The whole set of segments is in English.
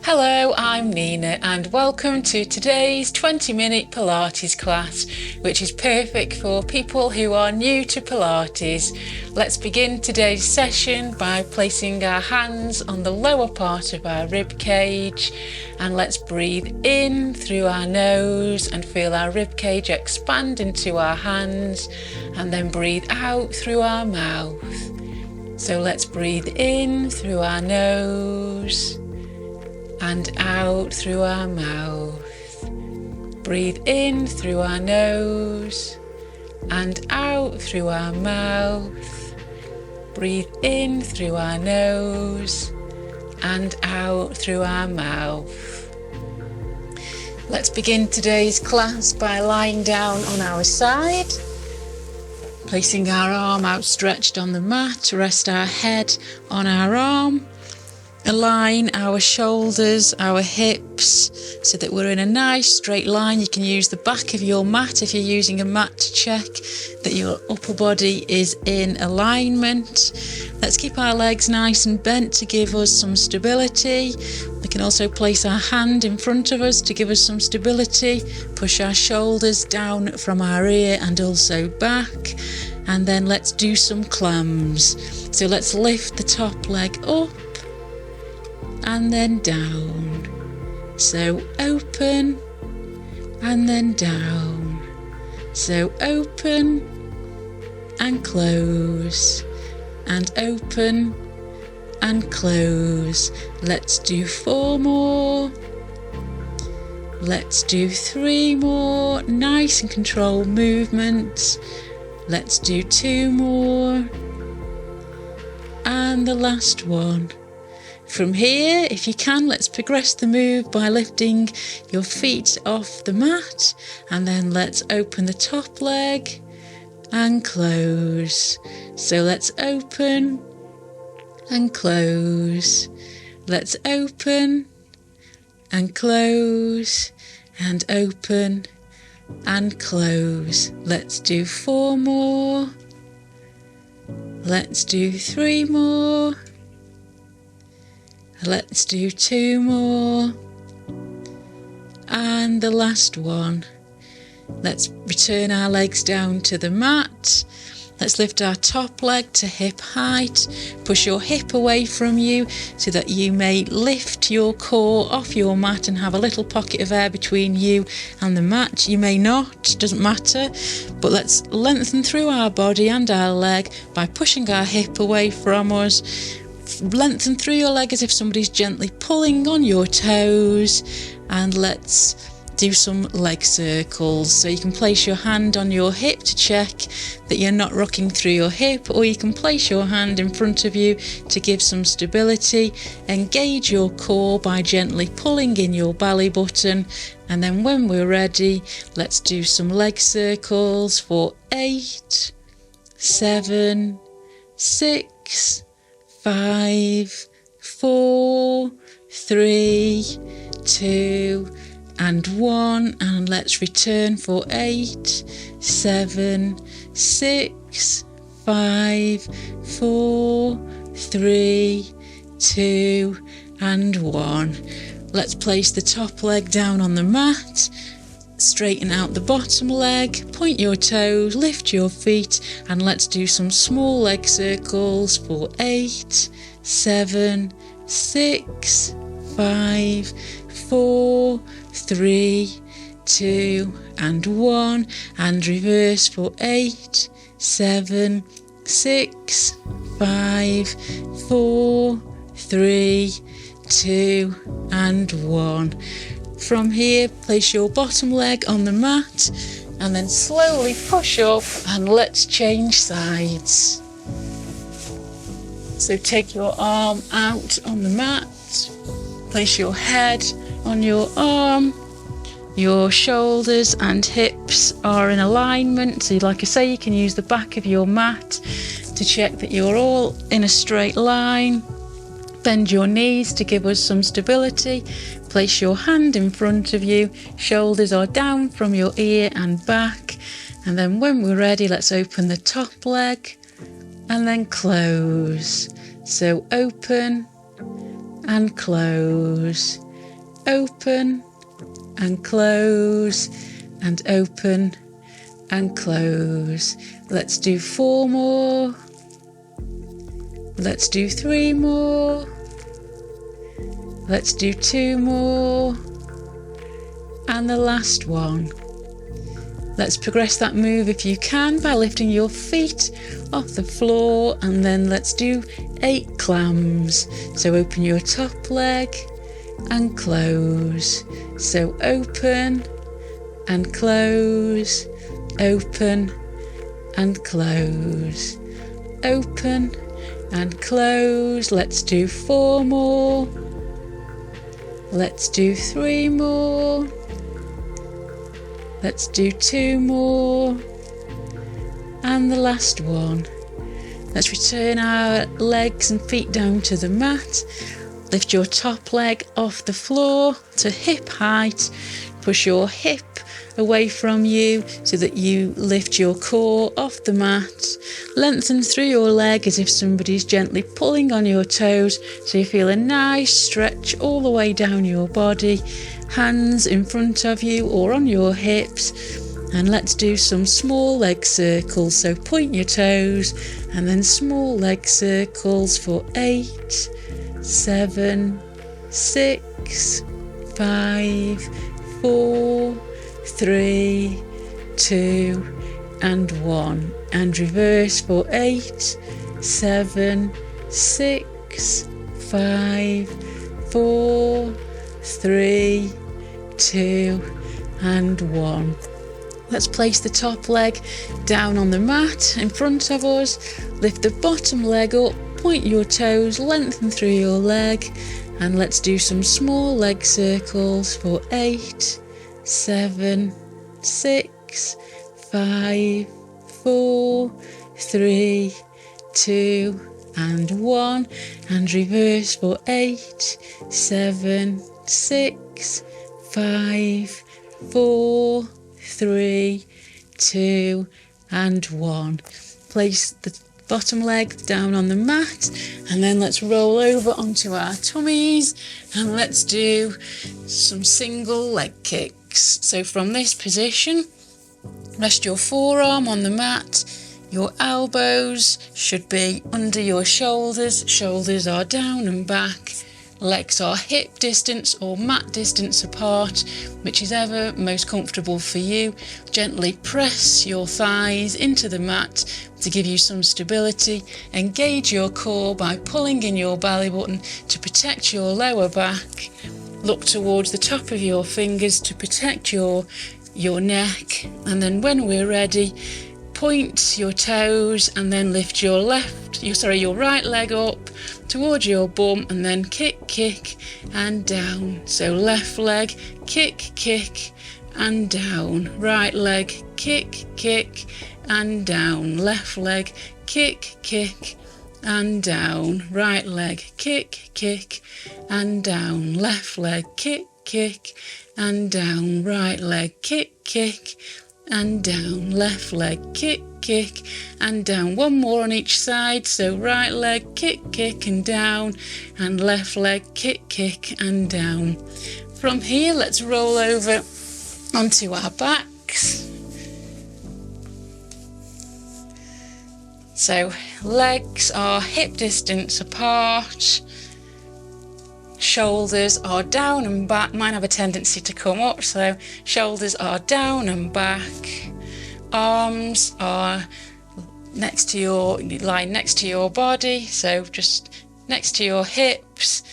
Hello, I'm Nina and welcome to today's 20-minute Pilates class, which is perfect for people who are new to Pilates. Let's begin today's session by placing our hands on the lower part of our rib cage, and let's breathe in through our nose and feel our rib cage expand into our hands, and then breathe out through our mouth. So let's breathe in through our nose and out through our mouth. Breathe in through our nose and out through our mouth. Breathe in through our nose and out through our mouth. Let's begin today's class by lying down on our side, placing our arm outstretched on the mat. Rest our head on our arm. Align our shoulders, our hips, so that we're in a nice straight line. You can use the back of your mat if you're using a mat to check that your upper body is in alignment. Let's keep our legs nice and bent to give us some stability. We can also place our hand in front of us to give us some stability. Push our shoulders down from our ear and also back. And then let's do some clams. So let's lift the top leg up and then down. So open and then down. So open and close and open and close. Let's do 4 more. Let's do 3 more. Nice and controlled movements. Let's do 2 more. And the last one. From here, if you can, let's progress the move by lifting your feet off the mat, and then let's open the top leg and close. So let's open and close. Let's open and close and open and close. Let's do 4 more. Let's do 3 more. Let's do 2 more. And the last one. Let's return our legs down to the mat. Let's lift our top leg to hip height. Push your hip away from you so that you may lift your core off your mat and have a little pocket of air between you and the mat. You may not, doesn't matter, but let's lengthen through our body and our leg by pushing our hip away from us. Lengthen through your leg as if somebody's gently pulling on your toes, and let's do some leg circles. So you can place your hand on your hip to check that you're not rocking through your hip, or you can place your hand in front of you to give some stability. Engage your core by gently pulling in your belly button, and then when we're ready, let's do some leg circles for 8, 7, 6, 5, 4, 3, 2 and 1, and let's return for 8, 7, 6, 5, 4, 3, 2 and 1. Let's place the top leg down on the mat. Straighten out the bottom leg, point your toes, lift your feet, and let's do some small leg circles for 8, 7, 6, 5, 4, 3, 2 and 1, and reverse for 8, 7, 6, 5, 4, 3, 2 and 1. From here, place your bottom leg on the mat and then slowly push up, and let's change sides. So take your arm out on the mat, place your head on your arm, your shoulders and hips are in alignment. So like I say, you can use the back of your mat to check that you're all in a straight line. Bend your knees to give us some stability. Place your hand in front of you, shoulders are down from your ear and back. And then when we're ready, let's open the top leg and then close. So open and close, open and close, and open and close. Let's do 4 more. Let's do 3 more. Let's do 2 more. And the last one. Let's progress that move if you can by lifting your feet off the floor, and then let's do 8 clams. So open your top leg and close. So open and close, open and close, open and close. Let's do 4 more. Let's do 3 more. Let's do 2 more. And the last one. Let's return our legs and feet down to the mat. Lift your top leg off the floor to hip height. Push your hip away from you so that you lift your core off the mat. Lengthen through your leg as if somebody's gently pulling on your toes, so you feel a nice stretch all the way down your body. Hands in front of you or on your hips, and let's do some small leg circles. So point your toes and then small leg circles for 8, 7, 6, 5, 4, 3, 2 and 1, and reverse for 8, 7, 6, 5, 4, 3, 2 and 1. Let's place the top leg down on the mat in front of us. Lift the bottom leg up, point your toes, lengthen through your leg, and let's do some small leg circles for 8, 7, 6, 5, 4, 3, 2 and 1, and reverse for 8, 7, 6, 5, 4, 3, 2 and 1. Place the bottom leg down on the mat, and then let's roll over onto our tummies and let's do some single leg kicks. So from this position, rest your forearm on the mat. Your elbows should be under your shoulders. Shoulders are down and back. Legs are hip distance or mat distance apart, whichever most comfortable for you. Gently press your thighs into the mat to give you some stability. Engage your core by pulling in your belly button to protect your lower back. Look towards the top of your fingers to protect your neck, and then when we're ready, point your toes and then lift your right leg up towards your bum, and then kick and down. So left leg, kick and down. Right leg, kick and down. Left leg, kick and down. Right leg, kick and down. Left leg, kick and down. Right leg, kick and down. Left leg, kick and down. One more on each side. So right leg, kick and down, and left leg, kick and down. From here, let's roll over onto our backs. So legs are hip distance apart. Shoulders are down and back. Mine have a tendency to come up, so shoulders are down and back. Arms are lie next to your body, so just next to your hips.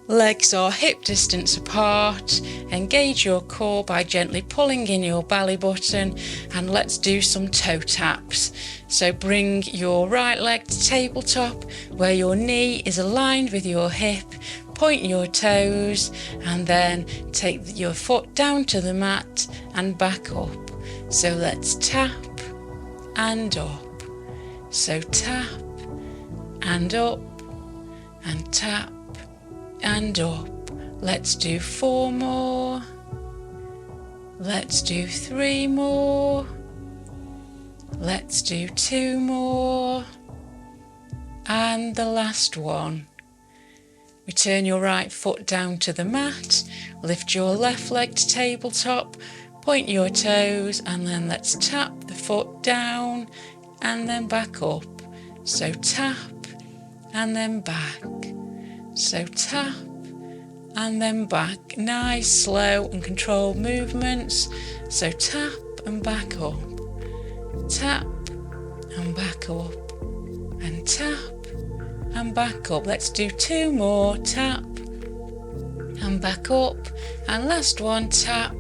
Legs are hip distance apart. Engage your core by gently pulling in your belly button, and let's do some toe taps. So bring your right leg to tabletop where your knee is aligned with your hip. Point your toes and then take your foot down to the mat and back up. So let's tap and up. So tap and up and tap and up. Let's do 4 more. Let's do 3 more. Let's do 2 more. And the last one. Return your right foot down to the mat, lift your left leg to tabletop, point your toes, and then let's tap the foot down and then back up. So tap and then back. So tap and then back. Nice, slow and controlled movements. So tap and back up. Tap and back up. And tap and back up. Let's do 2 more. Tap and back up. And last one, tap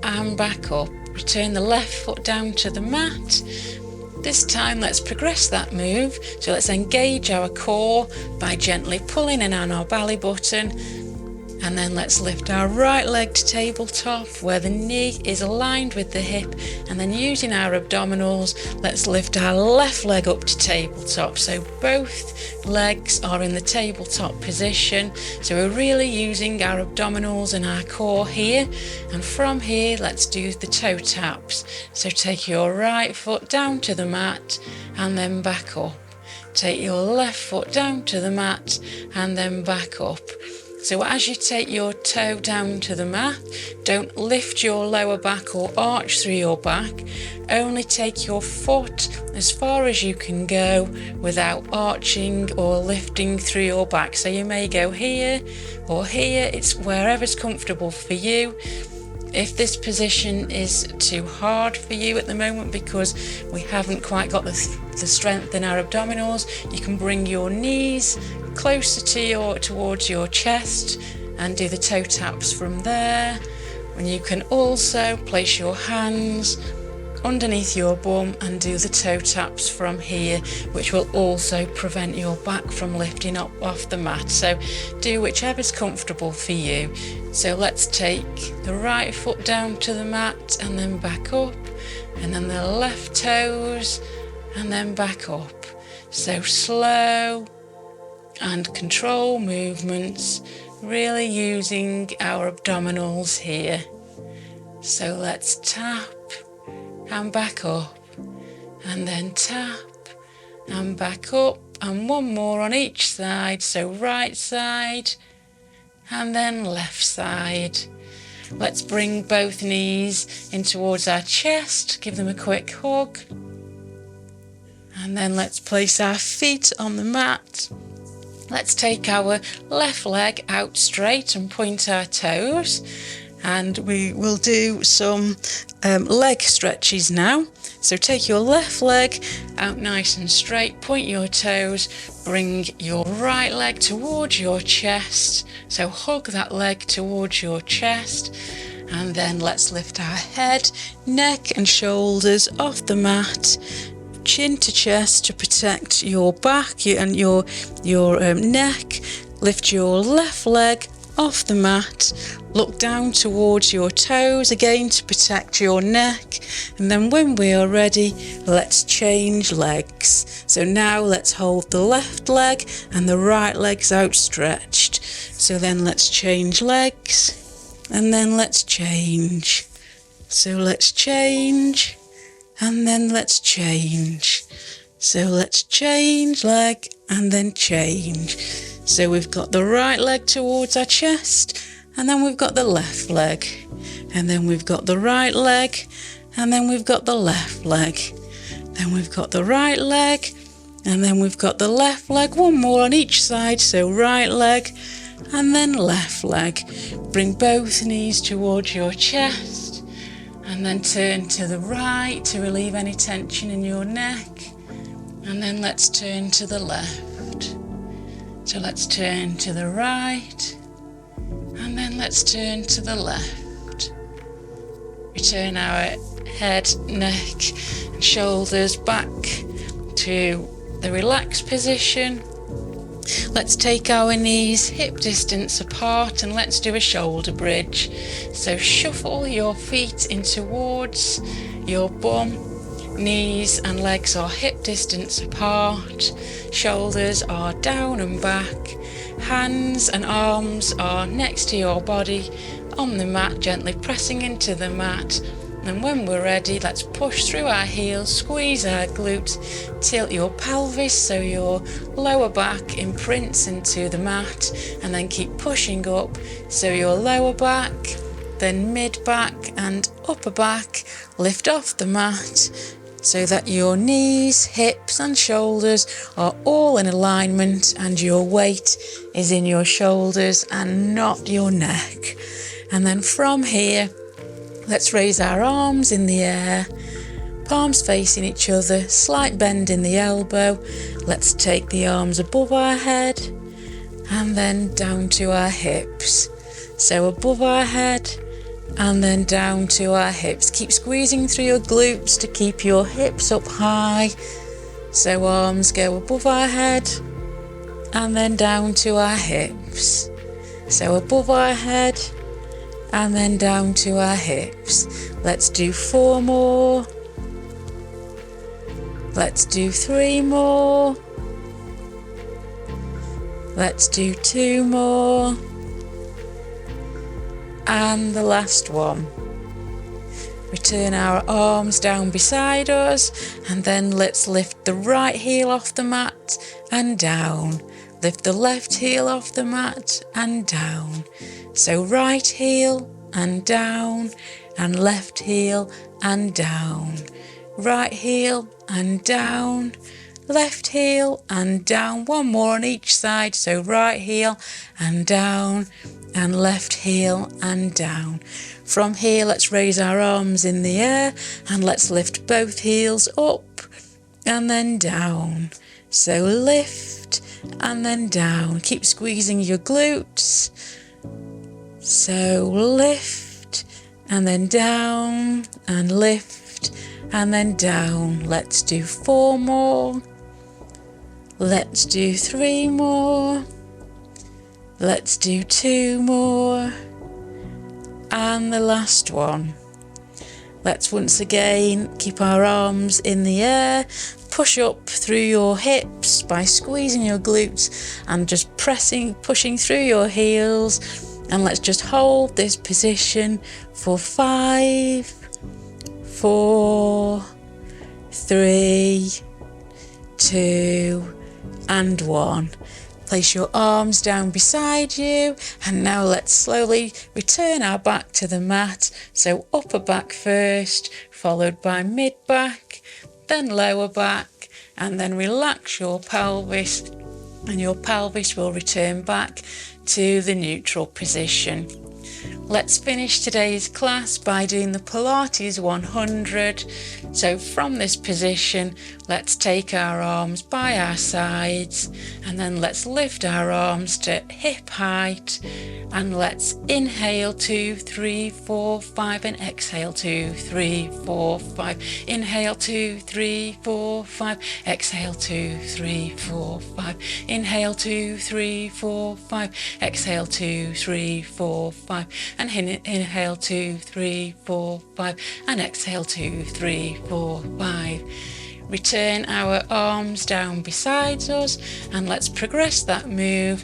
and back up. Return the left foot down to the mat. This time let's progress that move. So let's engage our core by gently pulling in on our belly button. And then let's lift our right leg to tabletop where the knee is aligned with the hip, and then using our abdominals, let's lift our left leg up to tabletop. So both legs are in the tabletop position. So we're really using our abdominals and our core here. And from here, let's do the toe taps. So take your right foot down to the mat and then back up. Take your left foot down to the mat and then back up. So as you take your toe down to the mat, don't lift your lower back or arch through your back. Only take your foot as far as you can go without arching or lifting through your back. So you may go here or here, it's wherever's comfortable for you. If this position is too hard for you at the moment because we haven't quite got the strength in our abdominals, you can bring your knees closer to towards your chest and do the toe taps from there. And you can also place your hands underneath your bum and do the toe taps from here, which will also prevent your back from lifting up off the mat. So do whichever's comfortable for you. So let's take the right foot down to the mat and then back up, and then the left toes and then back up. So slow and control movements, really using our abdominals here. So let's tap and back up, and then tap and back up, and one more on each side. So right side and then left side. Let's bring both knees in towards our chest, give them a quick hug, and then let's place our feet on the mat. Let's take our left leg out straight and point our toes, and we will do some leg stretches now. So take your left leg out nice and straight, point your toes, bring your right leg towards your chest. So hug that leg towards your chest, and then let's lift our head, neck and shoulders off the mat, chin to chest to protect your back and your neck. Lift your left leg off the mat, look down towards your toes again to protect your neck, and then when we are ready, let's change legs. So now let's hold the left leg and the right leg's outstretched. So then let's change legs, and then let's change. So let's change, and then let's change. So let's change leg and then change. So we've got the right leg towards our chest, and then we've got the left leg, and then we've got the right leg, and then we've got the left leg, then we've got the right leg, and then we've got the left leg. One more on each side. So right leg and then left leg. Bring both knees towards your chest, and then turn to the right to relieve any tension in your neck, and then let's turn to the left. So let's turn to the right, and then let's turn to the left. Return our head, neck and shoulders back to the relaxed position. Let's take our knees hip distance apart and let's do a shoulder bridge. So shuffle your feet in towards your bum. Knees and legs are hip distance apart. Shoulders are down and back. Hands and arms are next to your body on the mat, gently pressing into the mat. And when we're ready, let's push through our heels, squeeze our glutes, tilt your pelvis so your lower back imprints into the mat, and then keep pushing up so your lower back, then mid back and upper back lift off the mat so that your knees, hips and shoulders are all in alignment and your weight is in your shoulders and not your neck. And then from here, let's raise our arms in the air, palms facing each other, slight bend in the elbow. Let's take the arms above our head and then down to our hips. So above our head and then down to our hips. Keep squeezing through your glutes to keep your hips up high. So arms go above our head and then down to our hips. So above our head and then down to our hips. Let's do 4 more. Let's do 3 more. Let's do 2 more. And the last one. Return our arms down beside us, and then let's lift the right heel off the mat and down. Lift the left heel off the mat and down. So right heel and down, and left heel and down. Right heel and down, left heel and down. One more on each side. So right heel and down, and left heel and down. From here, let's raise our arms in the air and let's lift both heels up and then down. So lift and then down. Keep squeezing your glutes. So lift and then down and lift and then down. Let's do 4 more. Let's do 3 more. Let's do 2 more. And the last one. Let's once again keep our arms in the air. Push up through your hips by squeezing your glutes and just pushing through your heels. And let's just hold this position for 5, 4, 3, 2, and 1. Place your arms down beside you, and now let's slowly return our back to the mat. So upper back first, followed by mid back, then lower back, and then relax your pelvis, and your pelvis will return back to the neutral position. Let's finish today's class by doing the Pilates 100. So from this position, let's take our arms by our sides and then let's lift our arms to hip height, and let's inhale 2, 3, 4, 5 and exhale 2, 3, 4, 5. Inhale 2, 3, 4, 5. Exhale 2, 3, 4, 5. Inhale 2, 3, 4, 5. Exhale 2, 3, 4, 5. And inhale 2, 3, 4, 5. And exhale 2, 3, 4, 5. Return our arms down beside us, and let's progress that move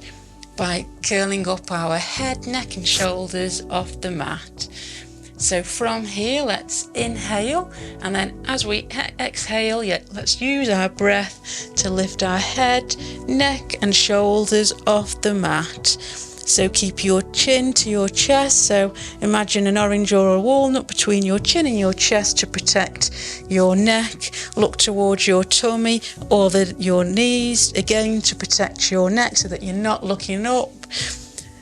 by curling up our head, neck and shoulders off the mat. So from here, let's inhale, and then as we exhale, let's use our breath to lift our head, neck and shoulders off the mat. So keep your chin to your chest. So imagine an orange or a walnut between your chin and your chest to protect your neck. Look towards your tummy or your knees, again to protect your neck so that you're not looking up.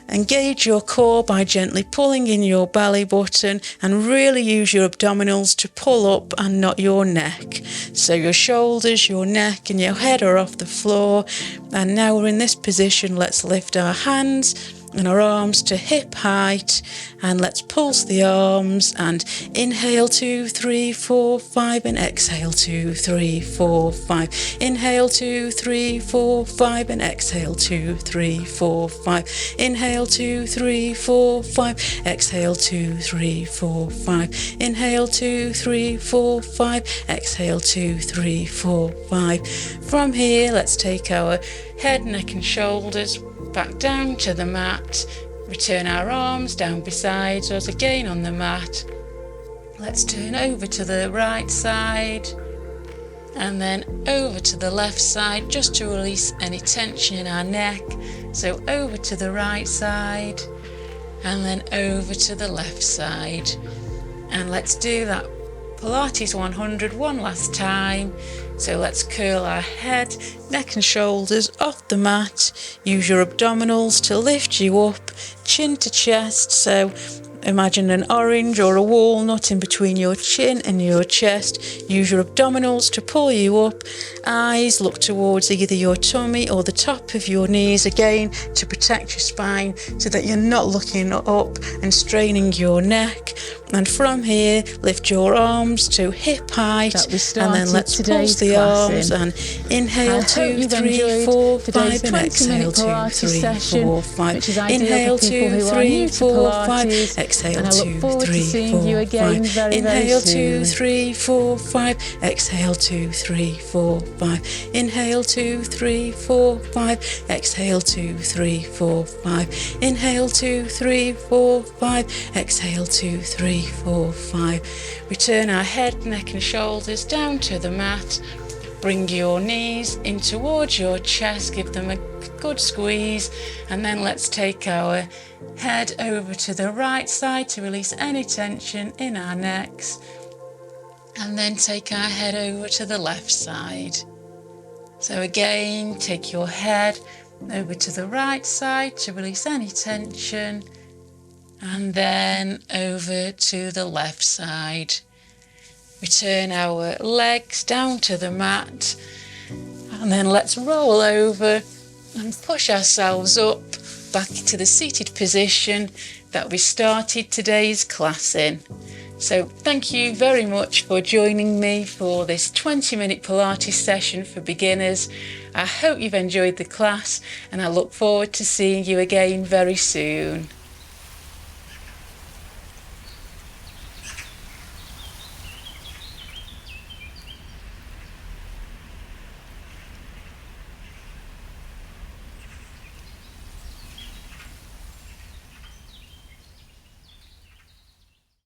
Engage your core by gently pulling in your belly button, and really use your abdominals to pull up and not your neck. So your shoulders, your neck and your head are off the floor. And now we're in this position. Let's lift our hands and our arms to hip height, and let's pulse the arms and inhale 2, 3, 4, 5 and exhale 2, 3, 4, 5. Inhale 2, 3, 4, 5 and exhale 2, 3, 4, 5. Inhale 2, 3, 4, 5. Exhale 2, 3, 4, 5. Inhale 2, 3, 4, 5. Exhale 2, 3, 4, 5. From here, let's take our head, neck and shoulders back down to the mat. Return our arms down beside us again on the mat, Let's turn over to the right side and then over to the left side, just to release any tension in our neck. So over to the right side and then over to the left side. And let's do that Pilates 100 one last time. So let's curl our head, neck and shoulders off the mat. Use your abdominals to lift you up, chin to chest. So imagine an orange or a walnut in between your chin and your chest. Use your abdominals to pull you up. Eyes look towards either your tummy or the top of your knees, again to protect your spine so that you're not looking up and straining your neck. And from here, lift your arms to hip height, and then let's pulse the arms and inhale 2, 3, 4, 5, and exhale 2, 3, 4, 5. Inhale 2, 3, 4, 5. Exhale 2, 3, 4, 5. Inhale 2, 3, 4, 5. Exhale 2, 3, 4, 5. Inhale 2, 3, 4, 5. Exhale 2, 3, 4, 5. Inhale 2, 3, 4, 5. Exhale 2, 3, 4, 5. Return our head, neck and shoulders down to the mat. Bring your knees in towards your chest, give them a good squeeze, and then let's take our head over to the right side to release any tension in our necks, and then take our head over to the left side. So again, take your head over to the right side to release any tension, and then over to the left side. Return our legs down to the mat, and then let's roll over and push ourselves up back to the seated position that we started today's class in. So thank you very much for joining me for this 20-minute Pilates session for beginners. I hope you've enjoyed the class, and I look forward to seeing you again very soon.